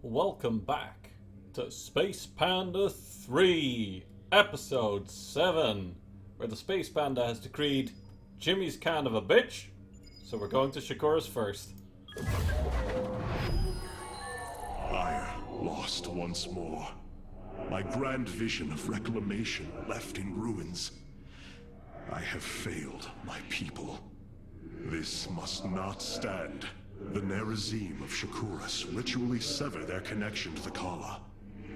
Welcome back to Space Panda 3, Episode 7, where the Space Panda has decreed Jimmy's kind of a bitch, so we're going to Shakura's first. I lost once more. My grand vision of reclamation left in ruins. I have failed my people. This must not stand. The Nerazim of Shakuras ritually sever their connection to the Kala.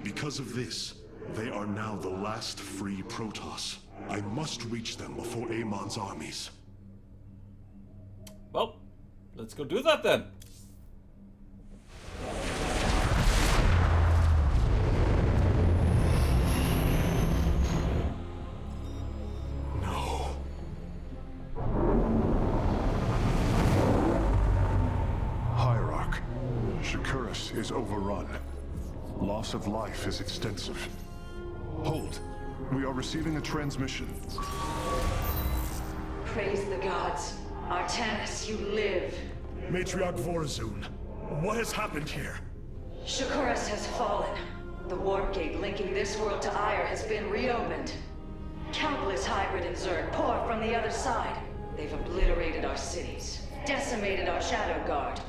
Because of this, they are now the last free Protoss. I must reach them before Amon's armies. Well, let's go do that then. Is overrun. Loss of life is extensive. Hold. We are receiving a transmission. Praise the gods. Artanis, you live. Matriarch Vorazun, what has happened here? Shakuras has fallen. The warp gate linking this world to Ire has been reopened. Countless hybrid and Zerg pour from the other side. They've obliterated our cities, decimated our Shadow Guard.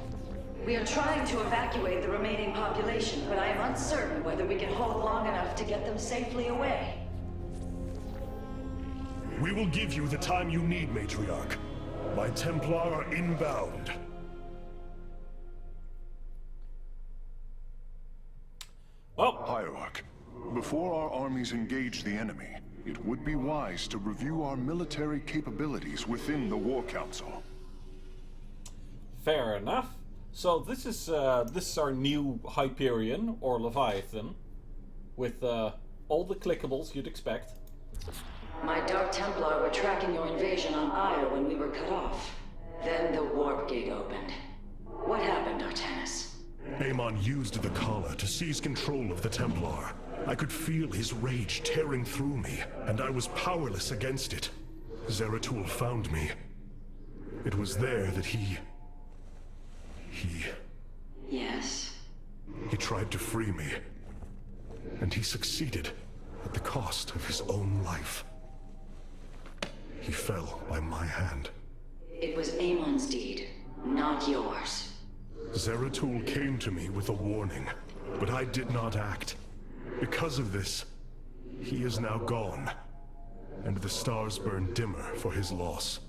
We are trying to evacuate the remaining population, but I am uncertain whether we can hold long enough to get them safely away. We will give you the time you need, Matriarch. My Templar are inbound. Well, Hierarch, before our armies engage the enemy, it would be wise to review our military capabilities within the War Council. fair enough. So this is our new Hyperion, or Leviathan, with all the clickables you'd expect. My Dark Templar were tracking your invasion on Ire when we were cut off. Then the warp gate opened. What happened, Artanis? Amon used the Kala to seize control of the Templar. I could feel his rage tearing through me, and I was powerless against it. Zeratul found me. It was there that he... Yes? He tried to free me. And he succeeded at the cost of his own life. He fell by my hand. It was Amon's deed, not yours. Zeratul came to me with a warning, but I did not act. Because of this, he is now gone, and the stars burn dimmer for his loss.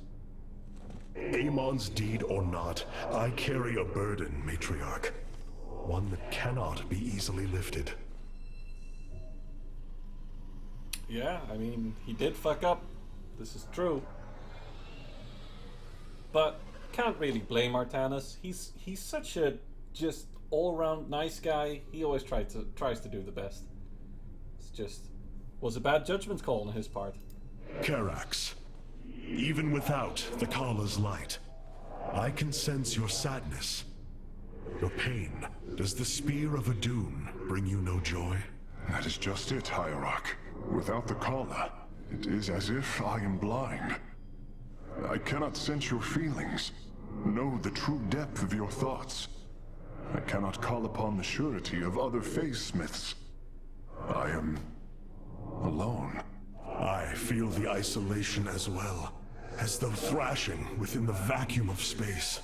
Amon's deed or not, I carry a burden, Matriarch. One that cannot be easily lifted. Yeah, I mean, he did fuck up. This is true. But can't really blame Artanis. He's such a just all-around nice guy. He always tries to do the best. It's just was a bad judgment call on his part. Karax, even without the Kala's light, I can sense your sadness, your pain. Does the spear of Adun bring you no joy? That is just it, Hierarch. Without the Kala, it is as if I am blind. I cannot sense your feelings, know the true depth of your thoughts. I cannot call upon the surety of other phase-smiths. I am... alone. I feel the isolation as well, as though thrashing within the vacuum of space.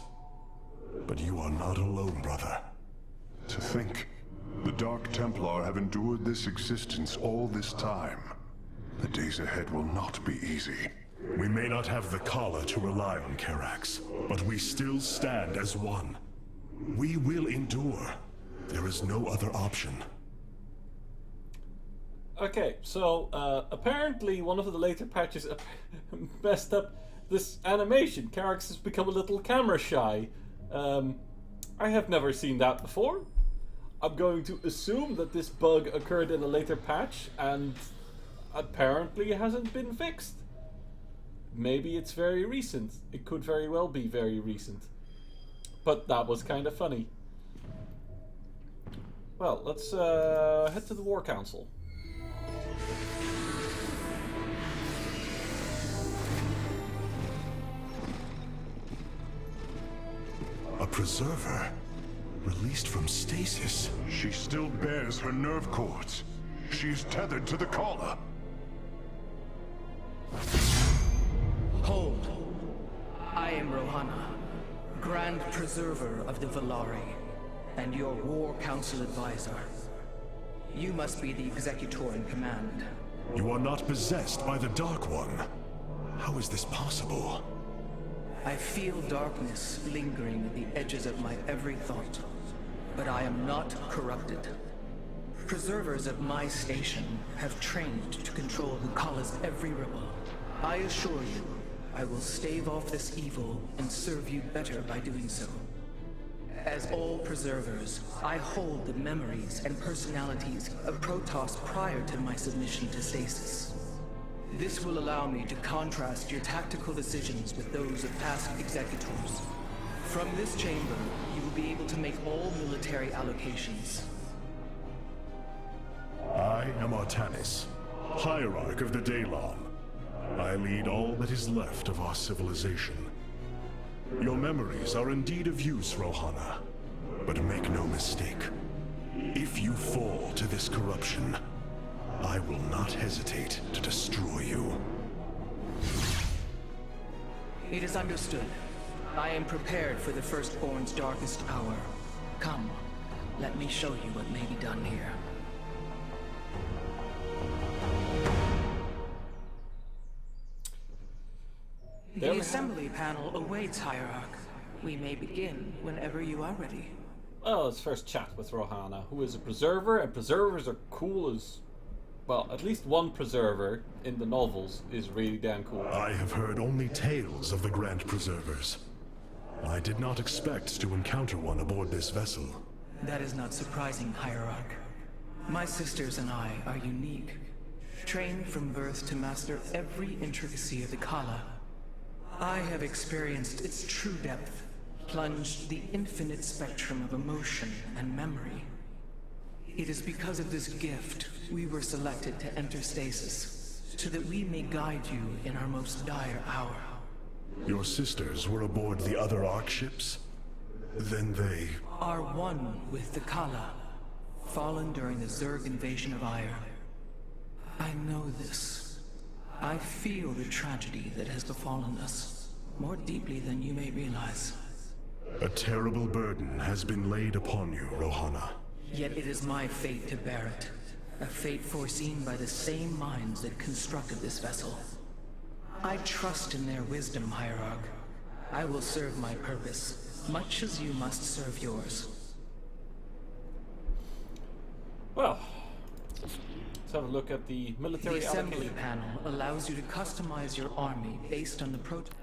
But you are not alone, brother. To think, the Dark Templar have endured this existence all this time. The days ahead will not be easy. We may not have the Kala to rely on, Karax, but we still stand as one. We will endure. There is no other option. Okay, so apparently one of the later patches messed up this animation. Karax has become a little camera shy. I have never seen that before. I'm going to assume that this bug occurred in a later patch and apparently hasn't been fixed. Maybe it's very recent. It could very well be very recent. But that was kind of funny. Well, let's head to the War Council. A preserver? Released from stasis? She still bears her nerve cords. She's tethered to the collar. Hold. I am Rohana, Grand Preserver of the Valari, and your War Council advisor. You must be the executor in command. You are not possessed by the Dark One. How is this possible? I feel darkness lingering at the edges of my every thought, but I am not corrupted. Preservers at my station have trained to control Hukalla's every ripple. I assure you, I will stave off this evil and serve you better by doing so. As all Preservers, I hold the memories and personalities of Protoss prior to my submission to stasis. This will allow me to contrast your tactical decisions with those of past executors. From this chamber, you will be able to make all military allocations. I am Artanis, Hierarch of the Daylon. I lead all that is left of our civilization. Your memories are indeed of use, Rohana. But make no mistake. If you fall to this corruption, I will not hesitate to destroy you. It is understood. I am prepared for the Firstborn's darkest hour. Come, let me show you what may be done here. The assembly panel awaits, Hierarch. We may begin whenever you are ready. Well, let's first chat with Rohana, who is a preserver, and preservers are cool as... Well, at least one preserver in the novels is really damn cool. I have heard only tales of the Grand Preservers. I did not expect to encounter one aboard this vessel. That is not surprising, Hierarch. My sisters and I are unique, trained from birth to master every intricacy of the Kala. I have experienced its true depth, plunged the infinite spectrum of emotion and memory. It is because of this gift we were selected to enter stasis, so that we may guide you in our most dire hour. Your sisters were aboard the other Ark ships? Then they... Are one with the Kala, fallen during the Zerg invasion of Ire. I know this. I feel the tragedy that has befallen us, more deeply than you may realize. A terrible burden has been laid upon you, Rohana. Yet it is my fate to bear it. A fate foreseen by the same minds that constructed this vessel. I trust in their wisdom, Hierarch. I will serve my purpose, much as you must serve yours. Well, let's have a look at the military The assembly allocation. panel allows you to customize your army based on the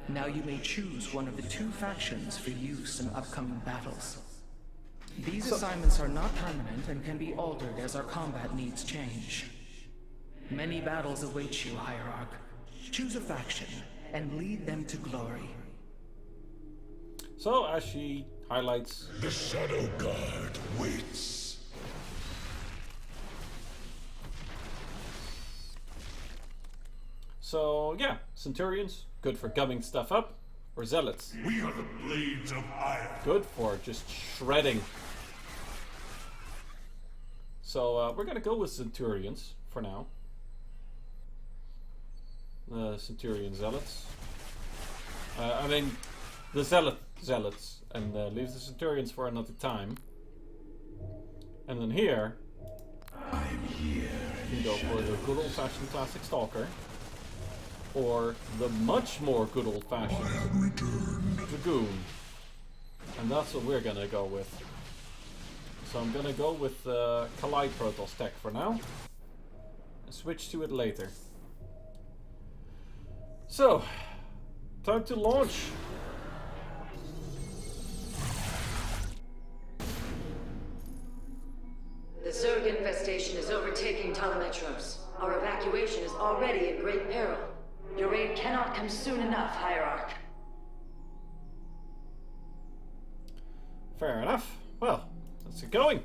Now you may choose one of the two factions for use in upcoming battles. These assignments are not permanent and can be altered as our combat needs change. Many battles await you, Hierarch. Choose a faction and lead them to glory. So, as she highlights... The Shadow Guard waits. So, yeah, Centurions, good for gumming stuff up. Or Zealots, We are the Blades of Iron. good for just shredding. So, we're gonna go with Centurions for now. Centurion Zealots. I mean, the Zealots, and leave the Centurions for another time. And then here, I am here. you can go for the good old-fashioned classic Stalker, or the much more good old-fashioned Dragoon. And that's what we're gonna go with. So I'm gonna go with Collide Protoss tech for now, and switch to it later. So, time to launch. The Zerg infestation is overtaking Telemetros. Our evacuation is already in great peril. Your aid cannot come soon enough, Hierarch. Fair enough. Well, let's get going.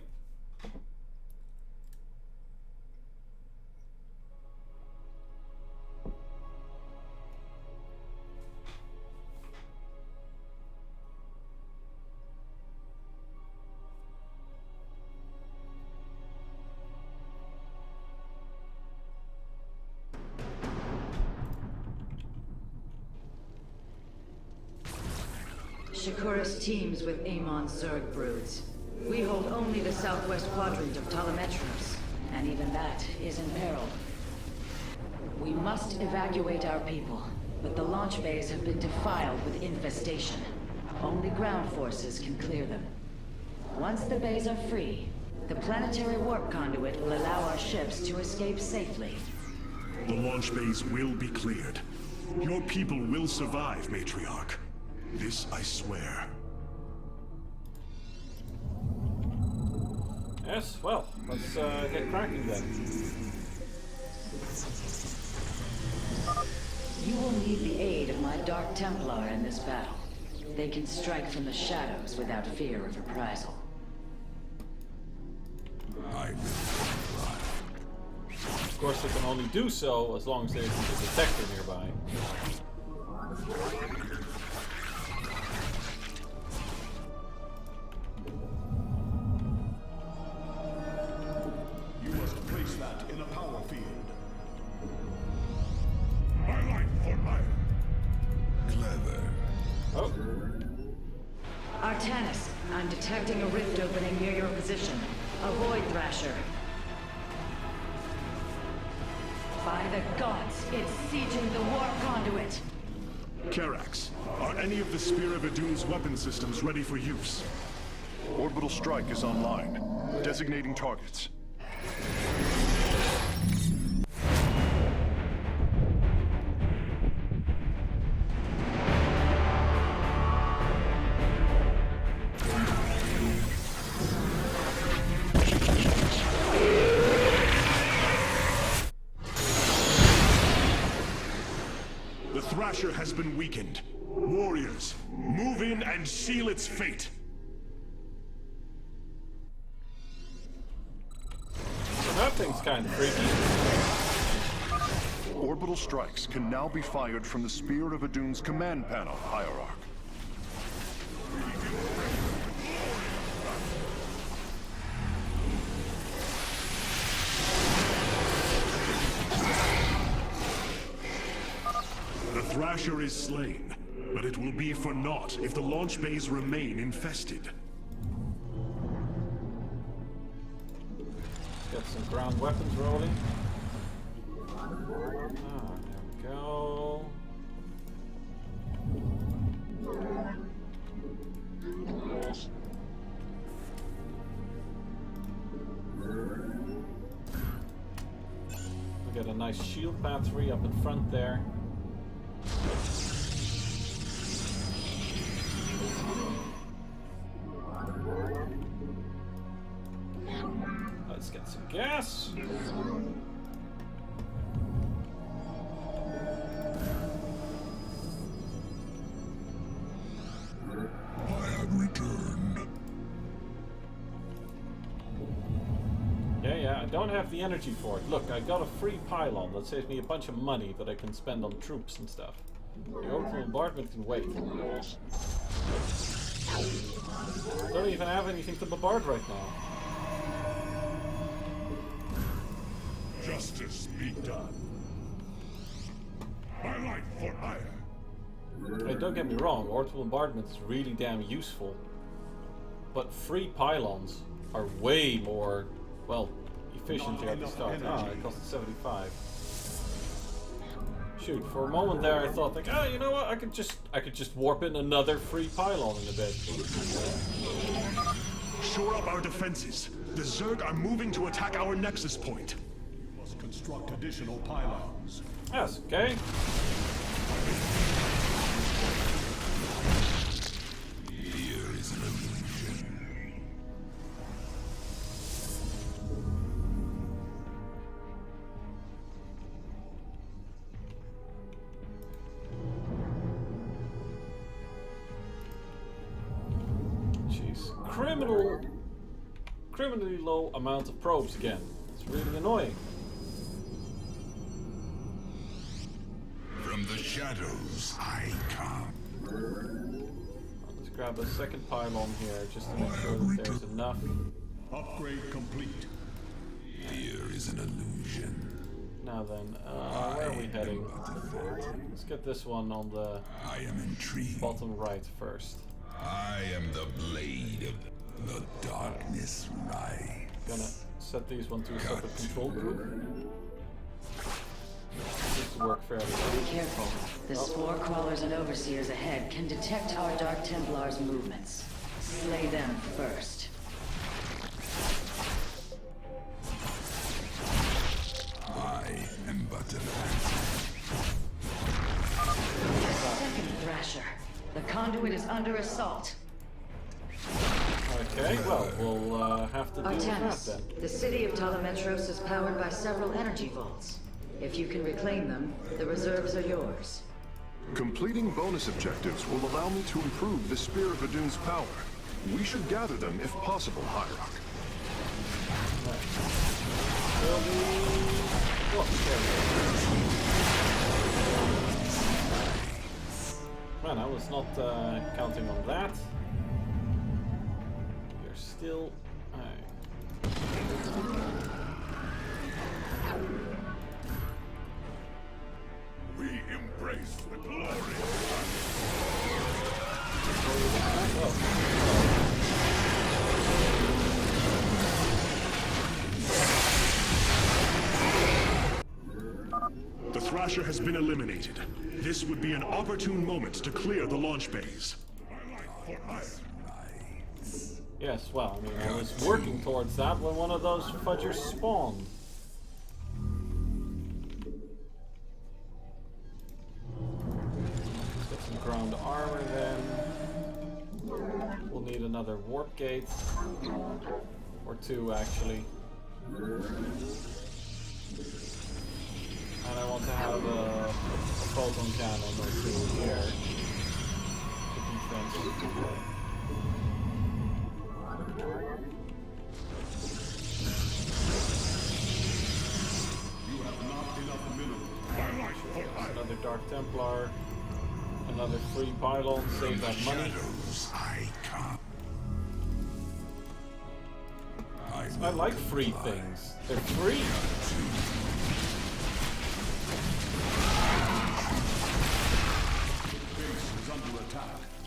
Shakuras teams with Amon Zerg broods. We hold only the southwest quadrant of Telemetros, and even that is in peril. We must evacuate our people, but the launch bays have been defiled with infestation. Only ground forces can clear them. Once the bays are free, the planetary warp conduit will allow our ships to escape safely. The launch bays will be cleared. Your people will survive, Matriarch. This I swear. Yes, well, let's get cracking then. You will need the aid of my Dark Templar in this battle. They can strike from the shadows without fear of reprisal. I will try. Of course, they can only do so as long as there's a detector nearby. You must place that in a power field. My life for hire. Clever. Oh, Artanis, I'm detecting a rift opening near your position. Avoid Thrasher. By the gods, it's sieging the warp conduit. Karax, are any of the Spear of Idun's weapon systems ready for use? Orbital strike is online. Designating targets. The Thrasher has been weakened. Warriors, move in and seal its fate. that thing's kind of freaky. Orbital strikes can now be fired from the Spear of Idun's command panel, Hierarch. The Thrasher is slain, but it will be for naught if the launch bays remain infested. Get some ground weapons rolling. There we go. We got a nice shield battery up in front there. Let's get some gas. I have returned. Yeah, I don't have the energy for it. Look, I got a free pylon that saves me a bunch of money that I can spend on troops and stuff. The orbital bombardment can wait. Don't even have anything to bombard right now. Justice be done. My life for hire. Hey, don't get me wrong, orbital bombardment is really damn useful. But free pylons are way more, well, efficient here at the start. Ah, it costs 75. Shoot, for a moment there I thought like, you know what, I could just warp in another free pylon in a bit. Shore up our defenses. The Zerg are moving to attack our nexus point. We must construct additional pylons. Yes, okay. Here is an illusion. Jeez. Criminally low amount of probes again. It's really annoying. From the shadows I come. Let's grab a second pylon here just to make sure that there's enough. Upgrade complete. Here is an illusion. Now then, where are we heading? Let's get this one on the I am intrigued. bottom right first. I am the blade of the darkness rise. Gonna set these one to a separate control group. This will work fairly well. Be careful. The spore crawlers and overseers ahead can detect our Dark Templars' movements. Slay them first. I am but an answer. Second Thrasher. The conduit is under assault. Okay, well, we'll have to deal with that Artemis, then. the city of Ptolemetros is powered by several energy vaults. If you can reclaim them, the reserves are yours. Completing bonus objectives will allow me to improve the Spear of Adun's power. We should gather them if possible, Hierarch. Man, I was not counting on that. You're still... We embrace the glory. The Thrasher has been eliminated. This would be an opportune moment to clear the launch bays. Yes, well, I mean, I was working towards that when one of those fudgers spawned. Let's get some ground armor then. We'll need another warp gate. Or two, actually. And I want to have a photon cannon or two here. For defense. Another Dark Templar, another free pylon, save that money. I like free things. They're free.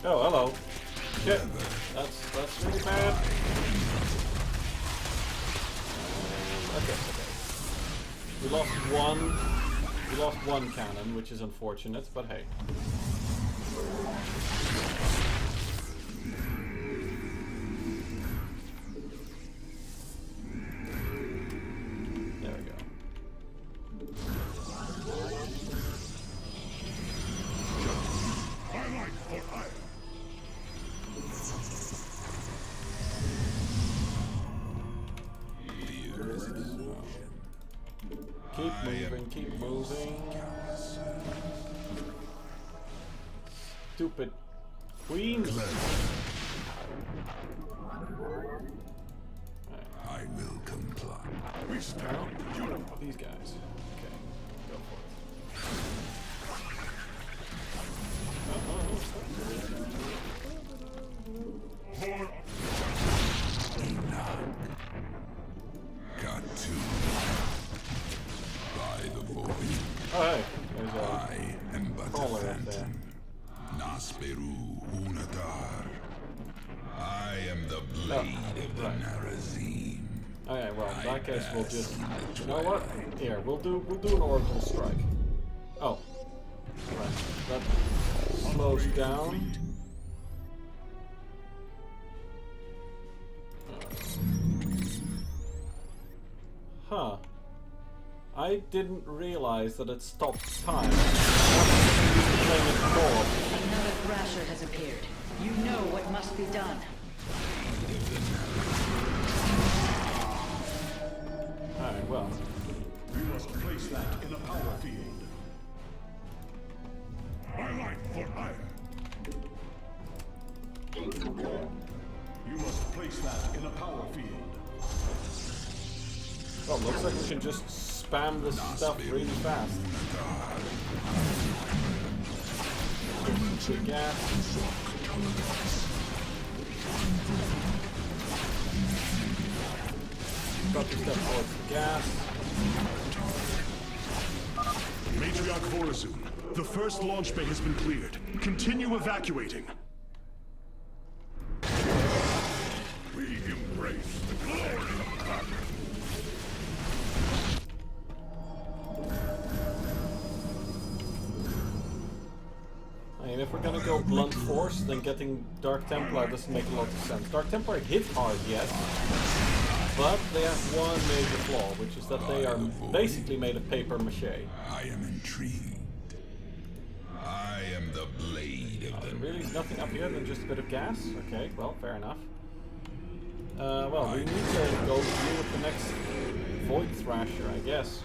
Oh, hello. Shit. That's really bad. Okay. We lost one cannon, which is unfortunate, but hey. There we go. Keep moving. Stupid queens. I will comply. These guys. Okay, go for Got to. By the void. Oh, hey, there's a I am but a crawler up there. phantom. Nasperu Unatar. I am the blade of the Narazim. Okay, well, in that case we'll just, you know what? Here, we'll do an orbital strike. Oh, right. That slows down. Huh. I didn't realize that it stopped time. Another Thrasher has appeared. You know what must be done. Alright, well. We must place that in a power field. My life for hire. You must place that in a power field. Well, looks like we can just spam this stuff really fast. Good gas. Got to step towards the gas. Matriarch Vorazun, the first launch bay has been cleared. Continue evacuating. go blunt force, then getting Dark Templar doesn't make a lot of sense. Dark Templar hit hard, yes, but they have one major flaw, which is that they are basically made of paper mache. I am intrigued. I am the blade of the Really, nothing up here than just a bit of gas? Okay, well, fair enough. Well, we need to go deal with the next Void Thrasher, I guess.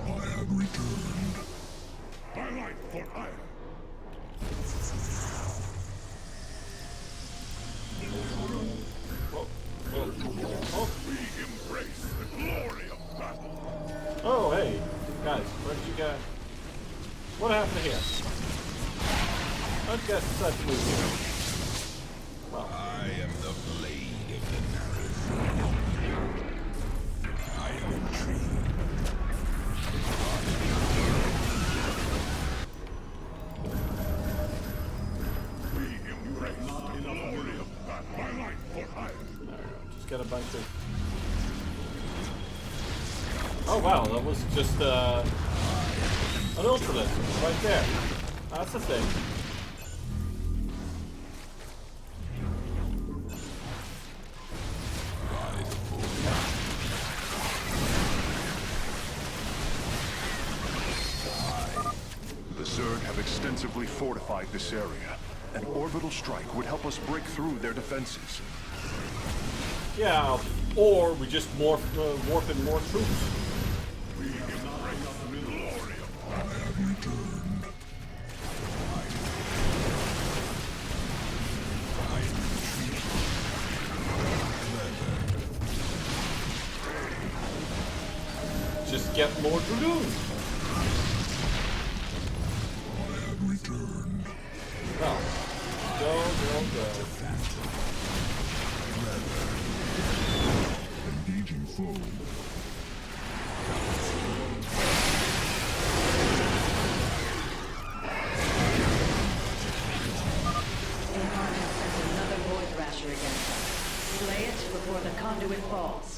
I have returned. My life for hire. Whoa, whoa, oh. We embrace the glory of battle. Oh, hey, guys, where did you go? What happened here? Let's get such move here. Well, I am the blade of the narrow. I am intrigued. We embrace not enough glory of battle. My life for hire. just get a bunch of... Oh wow, that was just an ultimate right there. That's the thing. The Zerg have extensively fortified this area. An orbital strike would help us break through their defenses. Yeah, or we just warp in more troops. We embrace the glory of battle. Just get more dragoons. Well, go. Engaging foe. Ilmarn has sent another Void Thrasher against us. Slay it before the conduit falls.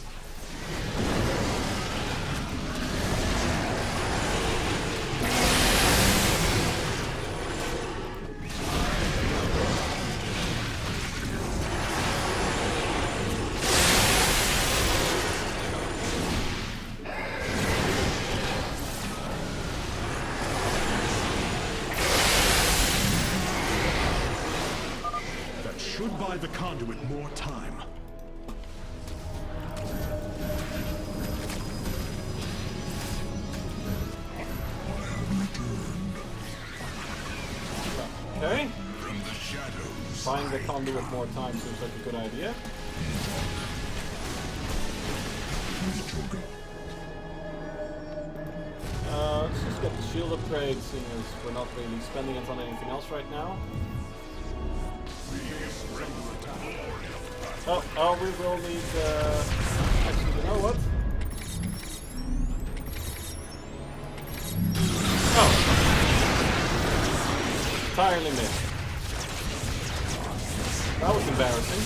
That should buy the conduit more time. Okay. From the shadows. Buying the conduit more time seems like a good idea. Let's just get the shield upgrade, seeing as we're not really spending it on anything else right now. Oh, we will need, actually, you know what? Oh! Entirely missed. That was embarrassing.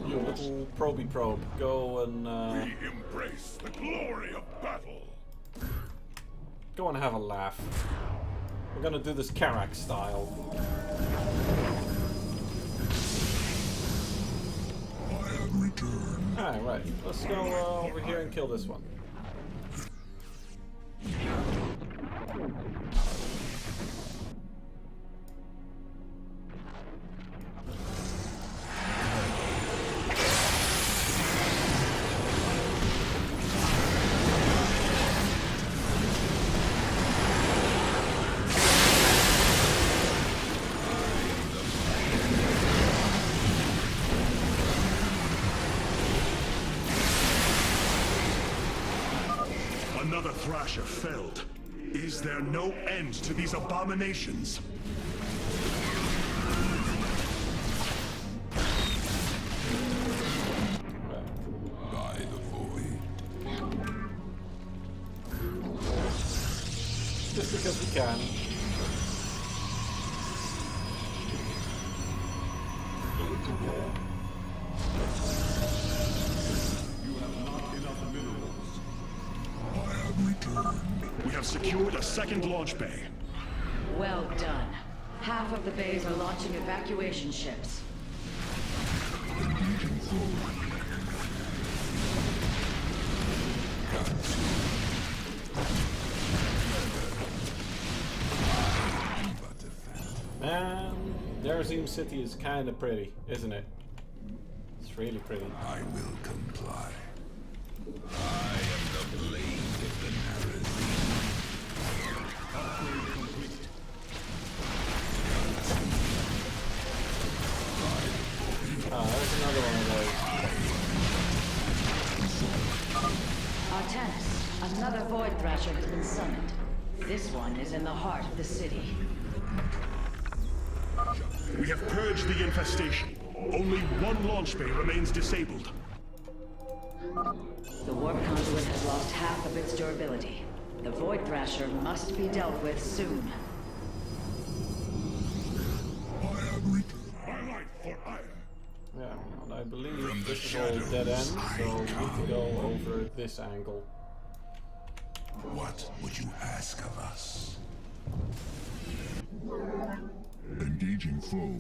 You little proby probe. Go and, We embrace the glory of battle. go and have a laugh. We're gonna do this Karak style. Alright, right. Let's go over here and kill this one. Another Thrasher felled. Is there no end to these abominations? By the void. Just because we can. You have not enough minerals. have secured a second launch bay. Well done. Half of the bays are launching evacuation ships. Man, Nerazim City is kind of pretty, isn't it? It's really pretty. I will comply. I am the blade of the Narazim. Upgrade complete. Ah, there's another one of those. Artanis, another Void Thrasher has been summoned. This one is in the heart of the city. We have purged the infestation. Only one launch bay remains disabled. The warp conduit has lost half of its durability. The Void Thrasher must be dealt with soon. Yeah, and I believe this is all dead end, so we need to go over this angle. What would you ask of us? Engaging foe.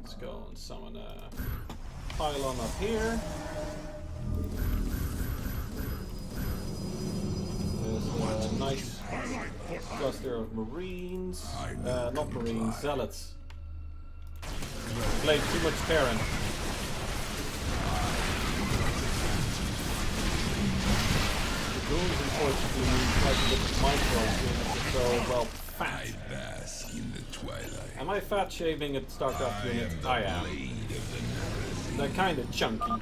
Let's go and summon a pylon up here. There's a nice cluster of marines. Not marines, zealots. Played too much Terran. The goons unfortunately use quite a bit of micros so well fat. I bask in the twilight. Am I fat shaming at StarCraft unit? I am. Blade of the Narazim. They're kind of chunky.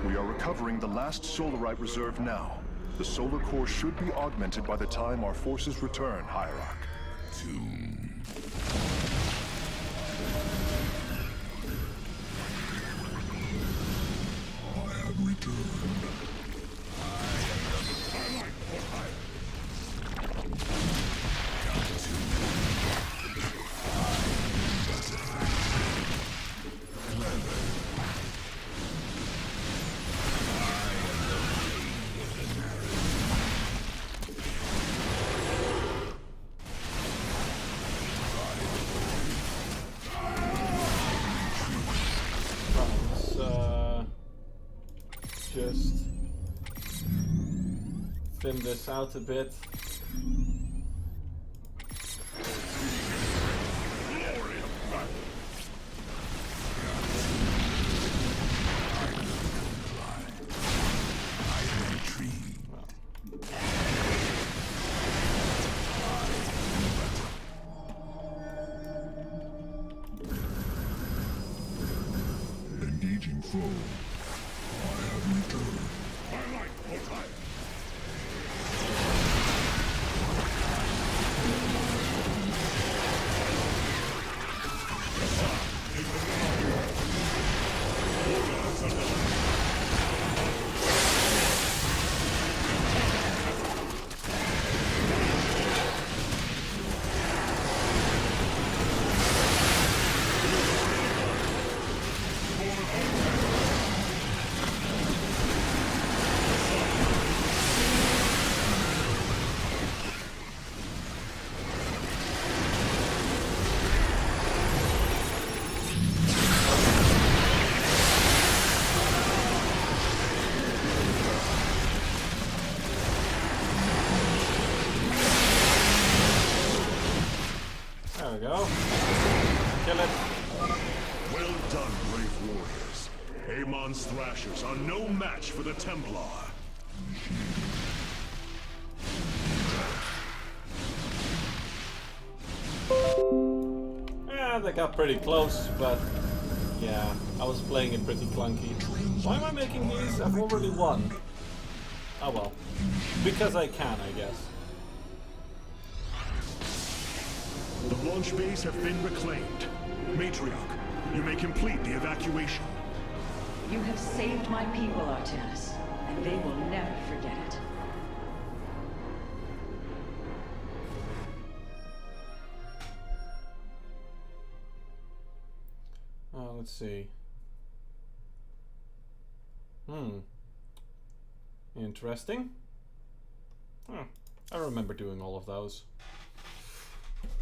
We are recovering the last solarite reserve now. The solar core should be augmented by the time our forces return, Hierarch. Tomb. I have returned. Just thin this out a bit. Engaging foe. There we go. Kill it. Well done, brave warriors. Amon's Thrashers are no match for the Templar. Yeah, they got pretty close, but yeah, I was playing it pretty clunky. Why am I making these? I've already won. Oh well. Because I can, I guess. The launch bays have been reclaimed. Matriarch, you may complete the evacuation. You have saved my people, Artanis, and they will never forget it. Let's see. Interesting. Huh. I remember doing all of those.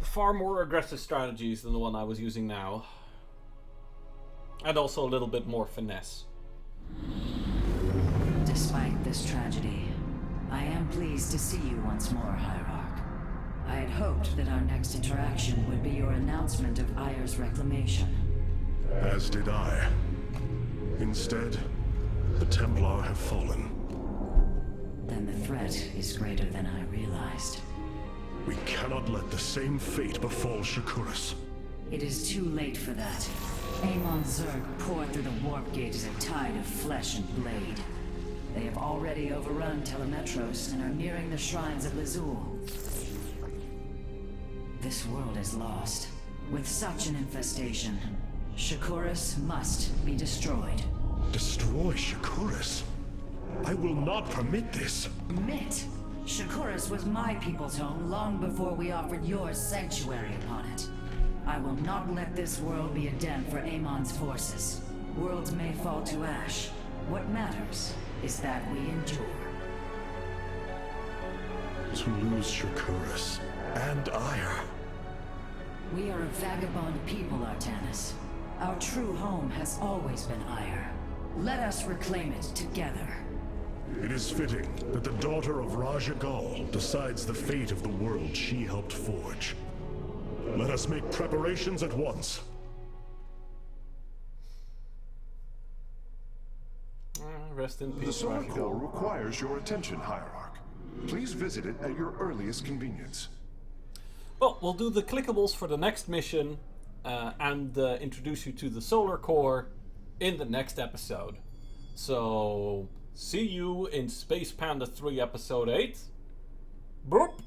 Far more aggressive strategies than the one I was using now. And also a little bit more finesse. Despite this tragedy, I am pleased to see you once more, Hierarch. I had hoped that our next interaction would be your announcement of Ayer's reclamation. As did I. Instead, the Templar have fallen. Then the threat is greater than I realized. We cannot let the same fate befall Shakuras. It is too late for that. Amon Zerg poured through the warp gate as a tide of flesh and blade. They have already overrun Telemetros and are nearing the shrines of Lazul. This world is lost. With such an infestation, Shakuras must be destroyed. Destroy Shakuras? I will not permit this. Permit? Shakuras was my people's home long before we offered yours sanctuary upon it. I will not let this world be a den for Amon's forces. Worlds may fall to ash. What matters is that we endure. To lose Shakuras and Ayer. We are a vagabond people, Artanis. Our true home has always been Ayer. Let us reclaim it together. It is fitting that the daughter of Raja Gal decides the fate of the world she helped forge. Let us make preparations at once. Rest in The peace, Solar Raja Core Gal. requires your attention, Hierarch. Please visit it at your earliest convenience. Well, we'll do the clickables for the next mission and introduce you to the Solar Core in the next episode. So, see you in Space Panda 3 Episode 8. Boop!